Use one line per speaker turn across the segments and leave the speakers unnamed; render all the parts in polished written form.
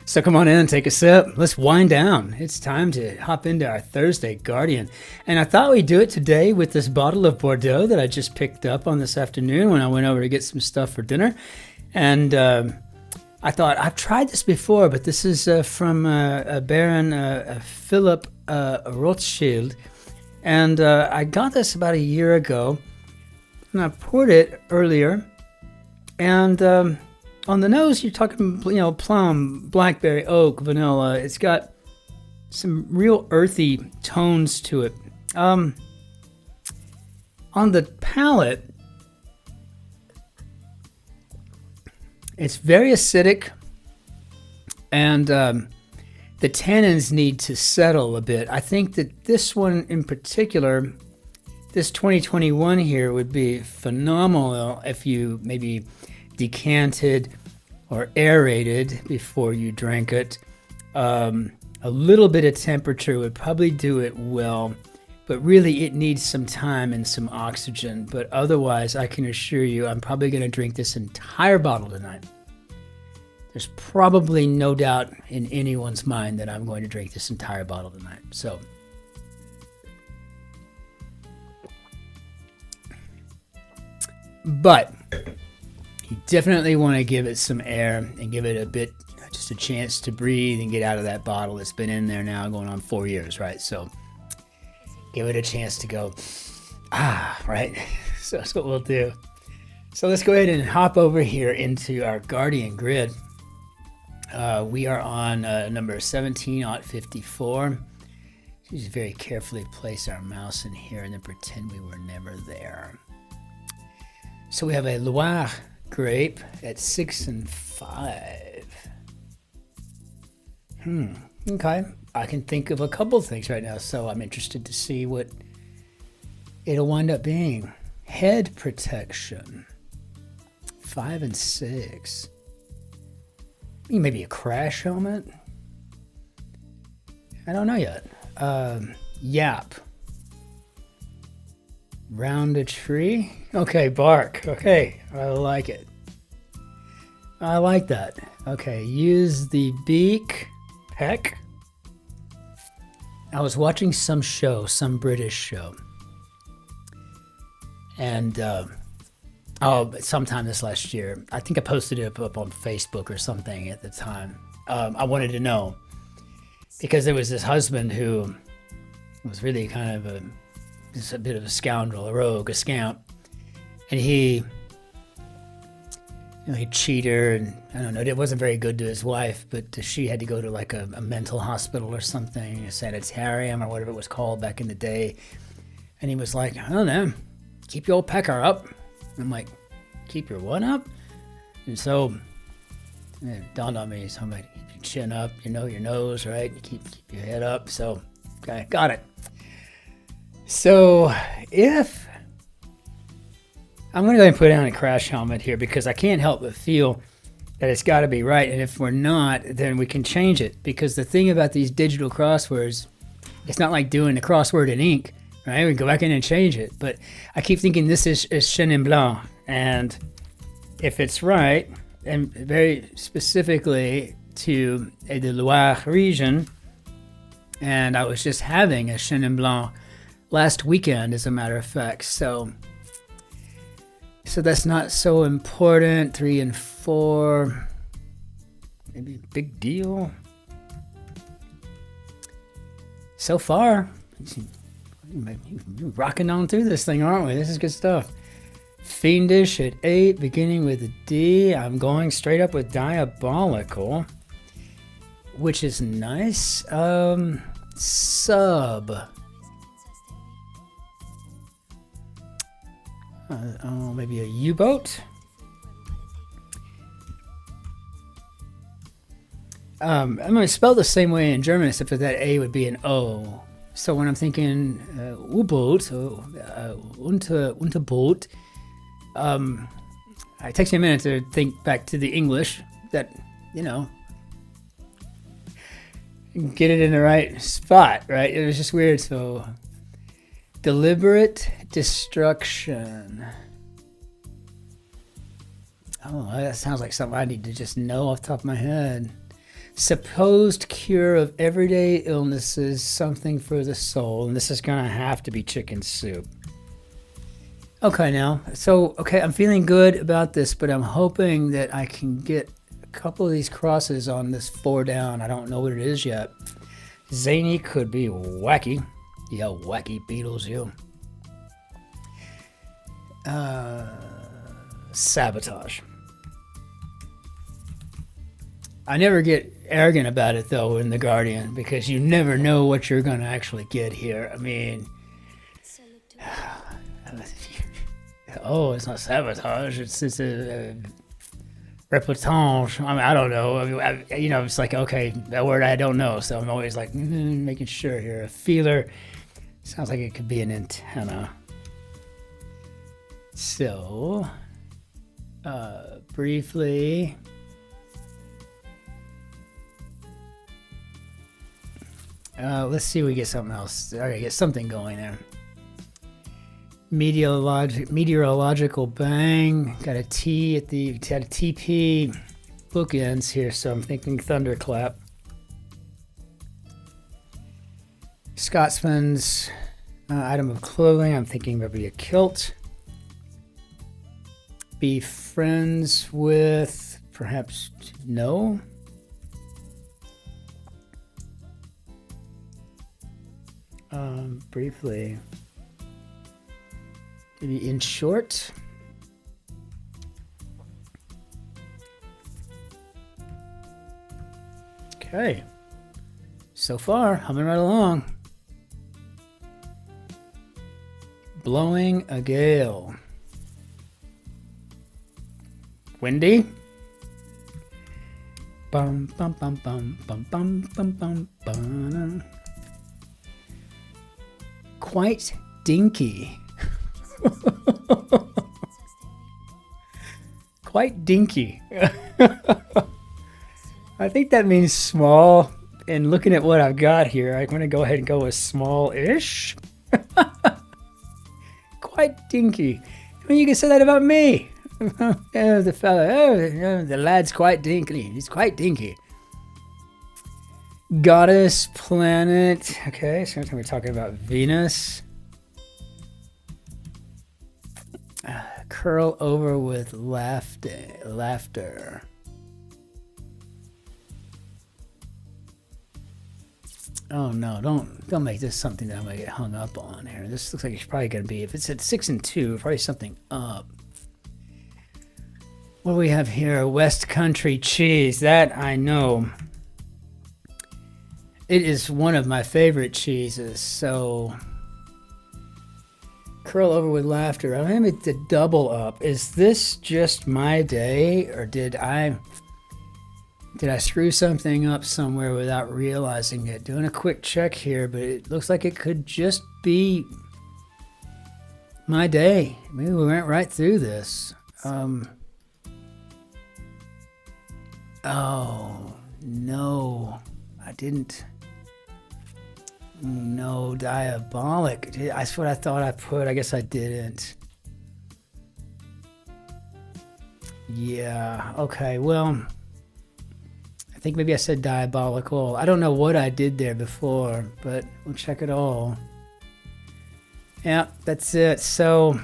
So come on in and take a sip. Let's wind down. It's time to hop into our Thursday Guardian. And I thought we'd do it today with this bottle of Bordeaux that I just picked up on this afternoon when I went over to get some stuff for dinner. And I thought, I've tried this before, but this is from Baron Philip Rothschild. And I got this about a year ago. And I poured it earlier. And on the nose, you're talking, plum, blackberry, oak, vanilla. It's got some real earthy tones to it. On the palate, it's very acidic, and the tannins need to settle a bit. I think that this one in particular, this 2021 here, would be phenomenal if you maybe decanted or aerated before you drank it. A little bit of temperature would probably do it well, but really it needs some time and some oxygen. But otherwise, I can assure you, I'm probably going to drink this entire bottle tonight. There's probably no doubt in anyone's mind that I'm going to drink this entire bottle tonight. So, but you definitely want to give it some air and give it a bit, just a chance to breathe and get out of that bottle. It's been in there now going on 4 years, right? So give it a chance to go, right? So that's what we'll do. So let's go ahead and hop over here into our Guardian grid. We are on number 17/54. Just very carefully place our mouse in here and then pretend we were never there. So we have a Loire grape at 6 and 5. Okay. I can think of a couple things right now, so I'm interested to see what it'll wind up being. Head protection. 5 and 6. Maybe a crash helmet. I don't know yet. Yap. Round a tree. Okay, bark. Okay, I like it. I like that. Okay, use the beak. Heck. I was watching some British show. And sometime this last year, I think I posted it up on Facebook or something at the time. I wanted to know, because there was this husband who was really kind of a bit of a scoundrel, a rogue, a scamp, and he cheated her, and I don't know, it wasn't very good to his wife, but she had to go to like a mental hospital or something, a sanitarium or whatever it was called back in the day. And he was like, I don't know, keep your old pecker up. I'm like, keep your what up? And so it dawned on me, somebody, keep your chin up, your nose, right? Keep your head up. So, okay, got it. So if I'm going to go ahead and put down a crash helmet here, because I can't help but feel that it's got to be right. And if we're not, then we can change it. Because the thing about these digital crosswords, it's not like doing the crossword in ink, right? We can go back in and change it. But I keep thinking this is Chenin Blanc. And if it's right, and very specifically to the Loire region, and I was just having a Chenin Blanc last weekend, as a matter of fact. So that's not so important. 3 and 4, maybe a big deal. So far, we're rocking on through this thing, aren't we? This is good stuff. Fiendish at 8, beginning with a D. I'm going straight up with diabolical, which is nice. Sub. Maybe a U-boat. I'm going to spell the same way in German, except for that A would be an O. So when I'm thinking U-boat, Unterboot, it takes me a minute to think back to the English that, get it in the right spot, right? It was just weird. So deliberate destruction. Oh, that sounds like something I need to just know off the top of my head. Supposed cure of everyday illnesses, something for the soul. And this is going to have to be chicken soup. Okay, now. So, okay, I'm feeling good about this, but I'm hoping that I can get a couple of these crosses on this 4 down. I don't know what it is yet. Zany could be wacky. Yeah, wacky Beatles, you. Sabotage. I never get arrogant about it, though, in The Guardian, because you never know what you're going to actually get here. I mean, oh, it's not sabotage. It's a reportage. I mean, I don't know. I mean, it's like, okay, that word I don't know. So I'm always like making sure here. A feeler sounds like it could be an antenna. So, briefly. Let's see if we get something else. Okay, get something going there. Meteorological bang. Got a T at the got a TP bookends here, so I'm thinking thunderclap. Scotsman's item of clothing. I'm thinking maybe a kilt. Be friends with, perhaps no. Briefly. Maybe in short. Okay. So far, humming right along. Blowing a gale. Windy. Bum bum bum bum bum bum bum bum bum. Quite dinky. Quite dinky. I think that means small. And looking at what I've got here, I'm going to go ahead and go with small-ish. Quite dinky. I mean, you can say that about me. The fella, the lad's quite dinky. He's quite dinky. Goddess, planet. Okay, so we're talking about Venus. Curl over with laughter. Oh no, don't make this something that I'm gonna get hung up on here. This looks like it's probably gonna be, if it's at 6 and 2, probably something up. What do we have here? West Country cheese. That I know. It is one of my favorite cheeses. So curl over with laughter. I'm gonna make the double up. Is this just my day, or did I screw something up somewhere without realizing it? Doing a quick check here, but it looks like it could just be my day. Maybe we went right through this. Oh, no, I didn't. No, diabolic. That's what I thought I put. I guess I didn't. Yeah, okay, well, I think maybe I said diabolical. I don't know what I did there before, but we'll check it all. Yeah, that's it. So,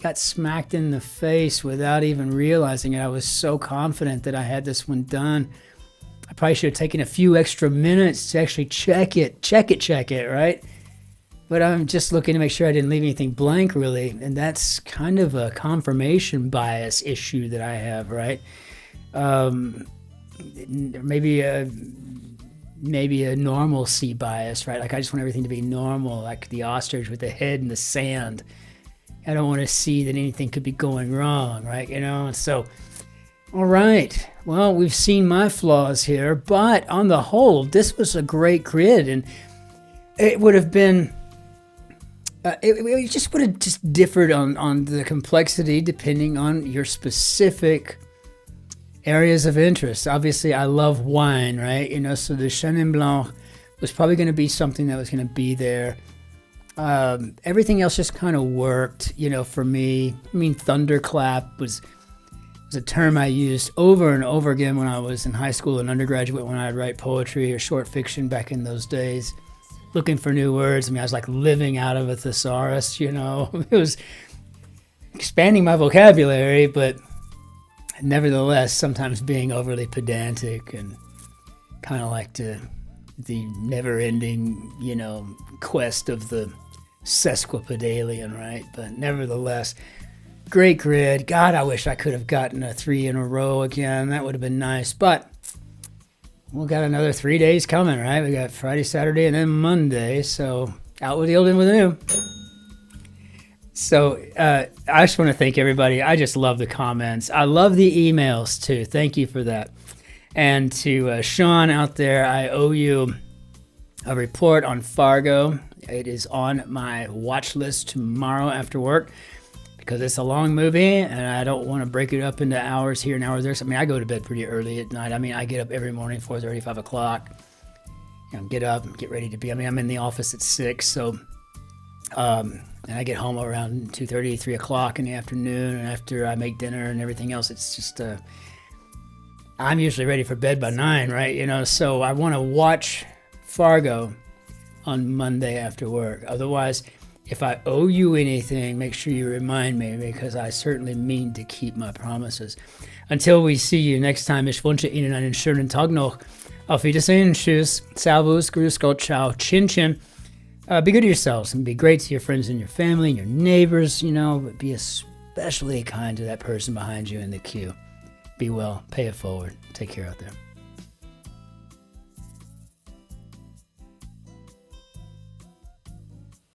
got smacked in the face without even realizing it. I was so confident that I had this one done. I probably should have taken a few extra minutes to actually check it, right? But I'm just looking to make sure I didn't leave anything blank, really. And that's kind of a confirmation bias issue that I have, right? Maybe a normalcy bias, right? Like I just want everything to be normal, like the ostrich with the head in the sand. I don't want to see that anything could be going wrong, right? You know, so, all right. Well, we've seen my flaws here, but on the whole, this was a great grid, and it would have been, it just would have just differed on the complexity depending on your specific areas of interest. Obviously, I love wine, right? You know, so the Chenin Blanc was probably going to be something that was going to be there. Everything else just kind of worked, you know, for me. I mean, Thunderclap was It's a term I used over and over again when I was in high school and undergraduate, when I'd write poetry or short fiction back in those days, looking for new words. I mean, I was like living out of a thesaurus, you know. It was expanding my vocabulary, but nevertheless, sometimes being overly pedantic and kind of like the never-ending, you know, quest of the sesquipedalian, right? But nevertheless, great grid. God, I wish I could have gotten a 3 in a row again. That would have been nice. But we've got another 3 days coming, right? We got Friday, Saturday, and then Monday. So out with the old, in with the new. So I just want to thank everybody. I just love the comments. I love the emails too. Thank you for that. And to Sean out there, I owe you a report on Fargo. It is on my watch list tomorrow after work, because it's a long movie and I don't want to break it up into hours here and hours there. So, I mean, I go to bed pretty early at night. I mean, I get up every morning, 4:30, 5 o'clock. You know, get up and get ready to be. I mean, I'm in the office at 6, so and I get home around 2:30, 3 o'clock in the afternoon. And after I make dinner and everything else, it's just I'm usually ready for bed by 9, right? You know, so I want to watch Fargo on Monday after work. Otherwise, if I owe you anything, make sure you remind me, because I certainly mean to keep my promises. Until we see you next time, ich wünsche Ihnen einen schönen Tag noch. Auf Wiedersehen, tschüss, servus, grüß Gott, ciao, Cin-Cin. Be good to yourselves and be great to your friends and your family and your neighbors, you know, but be especially kind to that person behind you in the queue. Be well, pay it forward. Take care out there.